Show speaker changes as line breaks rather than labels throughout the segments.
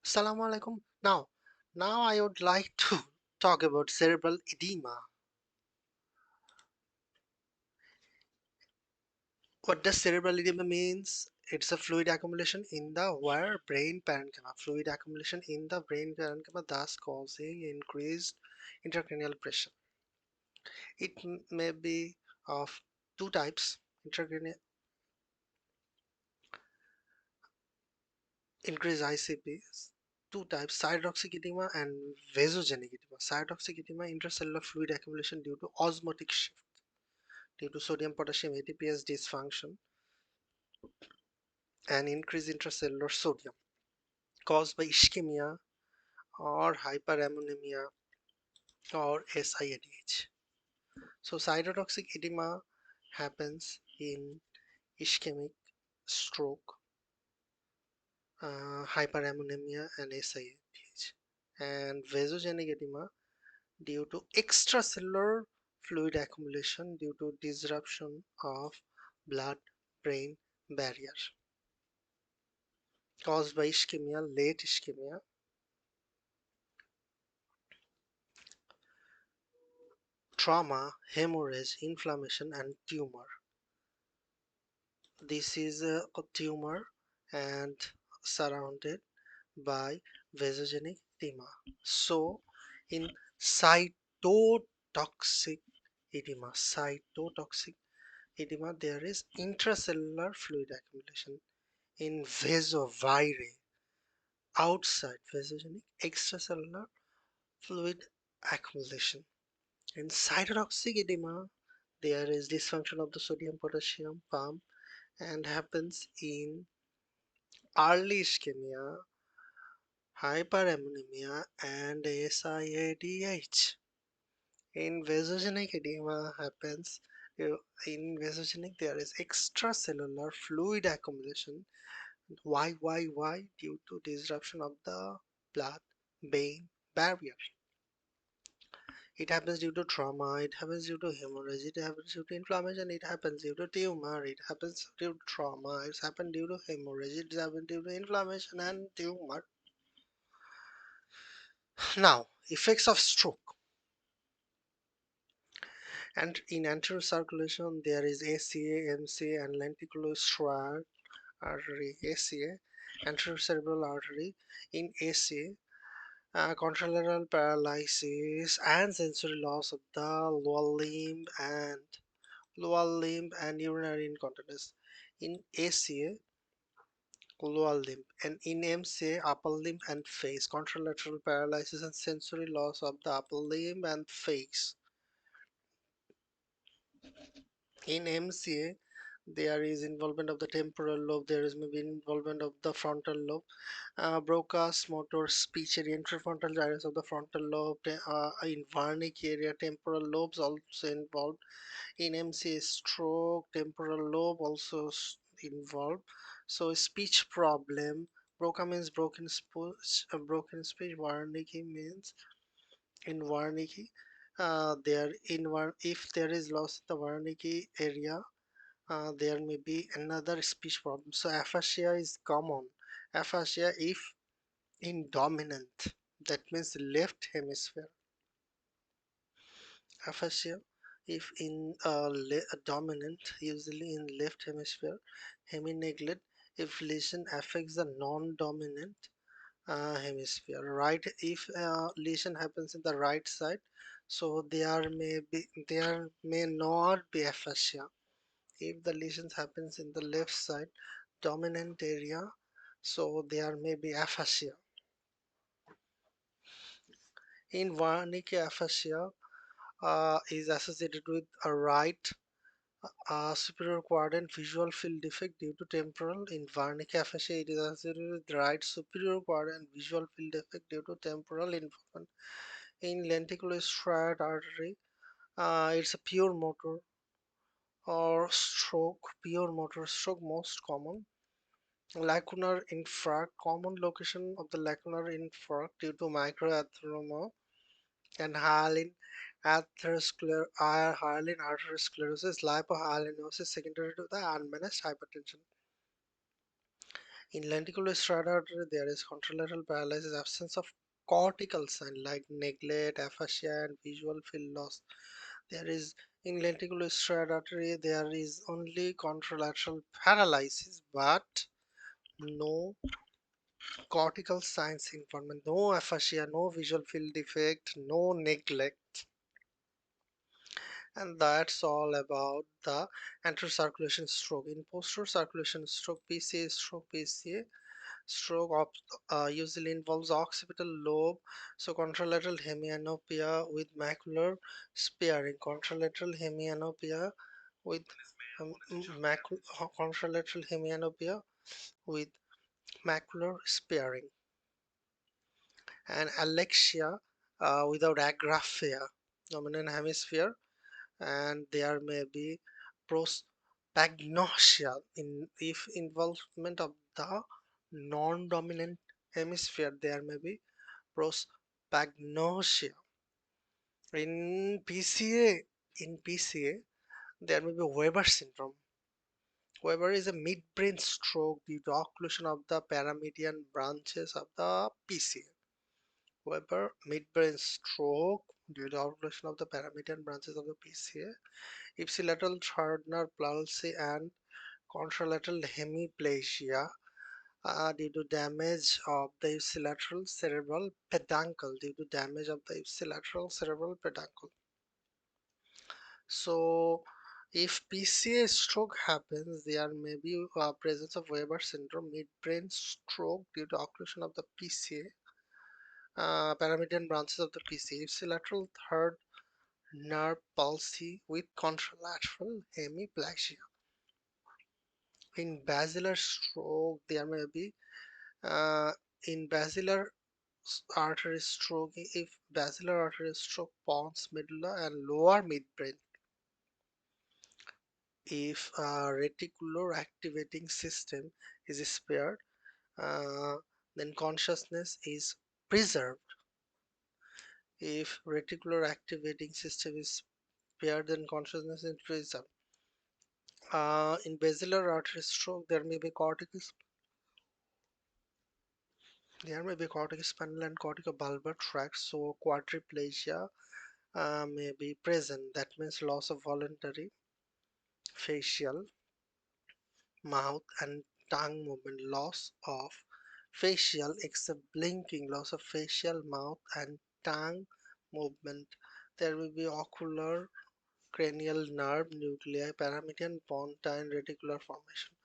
Assalamu alaikum. Now I would like to talk about cerebral edema. What does cerebral edema means? It's a fluid accumulation in the where brain parenchyma. Fluid accumulation in the brain parenchyma, thus causing increased intracranial pressure. It may be of two types: intracranial increased ICPs. Two types: cytotoxic edema and vasogenic edema. Cytotoxic edema, intracellular fluid accumulation due to osmotic shift due to sodium potassium ATPase dysfunction and increased intracellular sodium caused by ischemia or hyperammonemia or SIADH. So cytotoxic edema happens in ischemic stroke, hyperammonemia and SIADH, and vasogenic edema due to extracellular fluid accumulation due to disruption of blood-brain barrier caused by ischemia, late ischemia, trauma, hemorrhage, inflammation, and tumor. This is a tumor and surrounded by vasogenic edema. So, in cytotoxic edema, there is intracellular fluid accumulation. In vasovirae, outside vasogenic, extracellular fluid accumulation. In cytotoxic edema, there is dysfunction of the sodium potassium pump and happens in early ischemia, hyperammonemia, and SIADH. In vasogenic edema happens in vasogenic there is extracellular fluid accumulation. Why? Due to disruption of the blood-brain barrier. It happens due to trauma, it happens due to hemorrhage, it happens due to inflammation, it happens due to tumor, it happens due to trauma, it's happened due to hemorrhage, it's happened due to inflammation and tumor. Now, effects of stroke. And in anterior circulation, there is ACA, MCA, and lenticulostrial artery. ACA, anterior cerebral artery. In ACA, contralateral paralysis and sensory loss of the lower limb and urinary incontinence. In ACA, lower limb, and in MCA, upper limb and face, contralateral paralysis and sensory loss of the upper limb and face. In MCA, there is involvement of the temporal lobe, there is maybe involvement of the frontal lobe, broca's motor speech area, interfrontal gyrus of the frontal lobe, in Wernicke area, temporal lobes also involved. In MCA, stroke, temporal lobe also involved. So speech problem, broca means broken speech, Wernicke means in Wernicke. If there is loss in the Wernicke area, there may be another speech problem. So aphasia is common. Aphasia if in dominant, that means left hemisphere. Aphasia if in dominant, usually in left hemisphere. Hemineglect if lesion affects the non-dominant hemisphere. Right, if lesion happens in the right side, so there may not be aphasia. If the lesions happens in the left side dominant area, so there may be aphasia. In Wernicke, aphasia is associated with a right superior quadrant visual field defect due to temporal. In Wernicke aphasia, it is associated with right superior quadrant visual field defect due to temporal involvement. In lenticulostriate artery, it's a pure motor stroke, most common. Lacunar infarct, common location of the lacunar infarct due to microatheroma and hyaline arteriosclerosis, lipohyalinosis secondary to the unmanaged hypertension. In lenticular striatal artery, there is contralateral paralysis, absence of cortical sign like neglect, aphasia, and visual field loss. There is in lenticular striatal artery, there is only contralateral paralysis, but no cortical signs involvement, no aphasia, no visual field defect, no neglect. And that's all about the anterior circulation stroke. In posterior circulation stroke, PCA stroke usually involves occipital lobe, so contralateral hemianopia with macular sparing. With um, contralateral hemianopia with macular sparing, and alexia without agraphia, dominant hemisphere, and there may be prosopagnosia in if involvement of the non-dominant hemisphere. There may be prosopagnosia. In PCA, there may be Weber syndrome. Weber is a midbrain stroke due to occlusion of the paramedian branches of the PCA. Weber midbrain stroke due to occlusion of the paramedian branches of the PCA. Ipsilateral third nerve palsy and contralateral hemiplegia due to damage of the ipsilateral cerebral peduncle. So, if PCA stroke happens, there may be presence of Weber syndrome, midbrain stroke due to occlusion of the PCA, paramedian branches of the PCA, ipsilateral third nerve palsy with contralateral hemiplegia. In basilar stroke, there may be uh, in basilar artery stroke, if basilar artery stroke pons medulla and lower midbrain, if reticular activating system is spared, uh, then consciousness is preserved. If reticular activating system is spared, then consciousness is preserved. In basilar artery stroke, there may be corticospinal and corticobulbar tracts, so quadriplegia may be present. That means loss of voluntary facial, mouth, and tongue movement, loss of facial except blinking, loss of facial, mouth, and tongue movement. There will be ocular, cranial nerve nuclei, paramedian, pontine, reticular formation,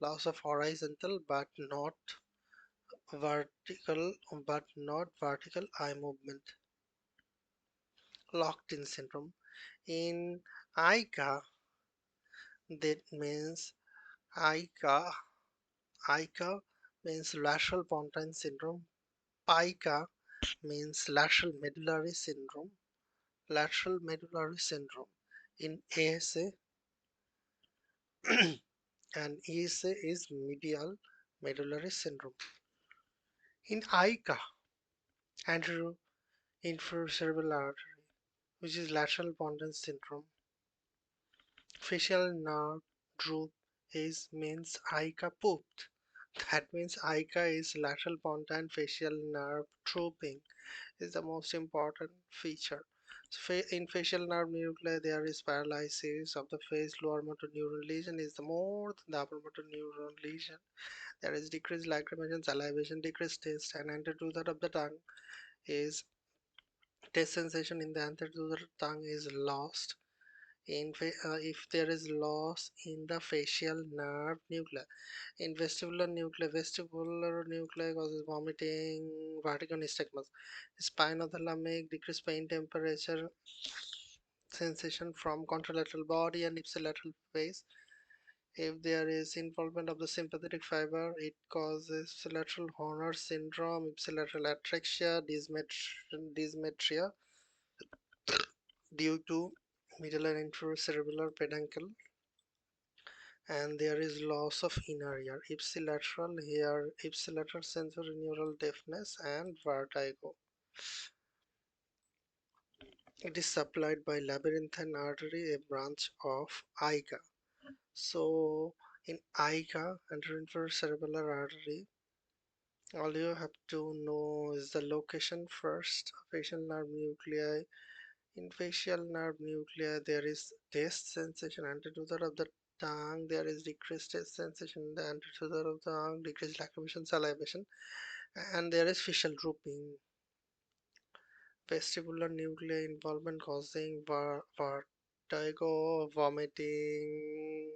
loss of horizontal vertical but not vertical eye movement. Locked in syndrome. In ICA, that means ICA, ICA means lateral pontine syndrome. PICA means lateral medullary syndrome. In ASA, and ESA is medial medullary syndrome. In ICA, anterior inferior cerebral artery, which is lateral pontine syndrome, facial nerve droop is means ICA pooped. That means ICA is lateral pontine facial nerve drooping is the most important feature. So in facial nerve nuclei, there is paralysis of the face. Lower motor neuron lesion is the more than the upper motor neuron lesion. There is decreased lacrimation, salivation, decreased taste, and anterior of the tongue is taste sensation in the anterior tongue is lost. If there is loss in the facial nerve nuclei. In vestibular nuclei causes vomiting, vertigo, nystagmus. Spinothalamic, decreased pain, temperature, sensation from contralateral body and ipsilateral face. If there is involvement of the sympathetic fiber, it causes ipsilateral Horner syndrome, ipsilateral atraxia, dysmetria due to middle and inferior cerebellar peduncle, and there is loss of inner ear, ipsilateral sensory neural deafness, and vertigo. It is supplied by labyrinthine artery, a branch of IGA. So In IGA, cerebellar artery, all you have to know is the location first. Facial nerve nuclei. In facial nerve nuclei, there is taste sensation. Anterotor of the tongue, there is decreased taste sensation. In the anterotor of the tongue, decreased lacrimation, salivation, and there is facial drooping. Vestibular nuclei involvement causing vertigo, vomiting,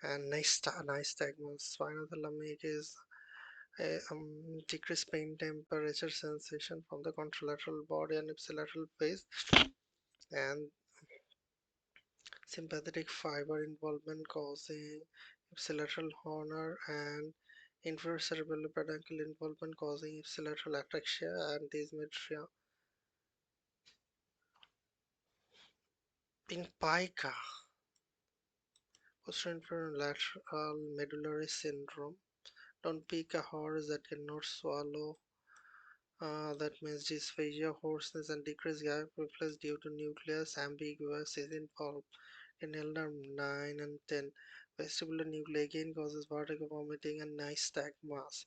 and nystagmus. Spinothalamic is a decreased pain temperature sensation from the contralateral body and ipsilateral face, and sympathetic fiber involvement causing ipsilateral honor, and inferior cerebellar peduncle involvement causing ipsilateral ataxia and dysmetria. In pica, posterior lateral medullary syndrome, don't pick a horse that cannot swallow. That means dysphagia, hoarseness, and decreased gag reflex due to nucleus ambiguous is involved. In elder 9 and 10, vestibular nuclei again causes vertigo, vomiting, and nystagmus.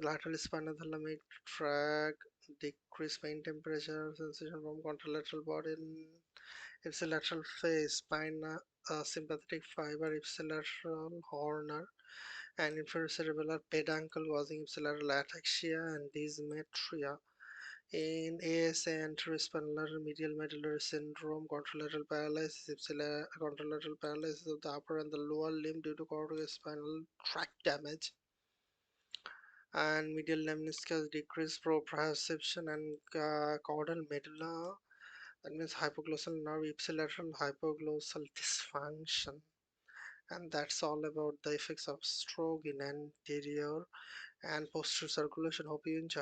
Lateral spinothalamic tract, decreased pain temperature, sensation from contralateral body, and ipsilateral face, sympathetic fiber, ipsilateral horner, and inferior cerebellar peduncle causing ipsilateral ataxia and dysmetria. In ASA, anterospinal medial medullary syndrome, contralateral paralysis of the upper and the lower limb due to corticospinal tract damage, and medial lemniscus decreased proprioception and caudal medulla. That means hypoglossal nerve ipsilateral hypoglossal dysfunction. And that's all about the effects of stroke in anterior and posterior circulation. Hope you enjoy.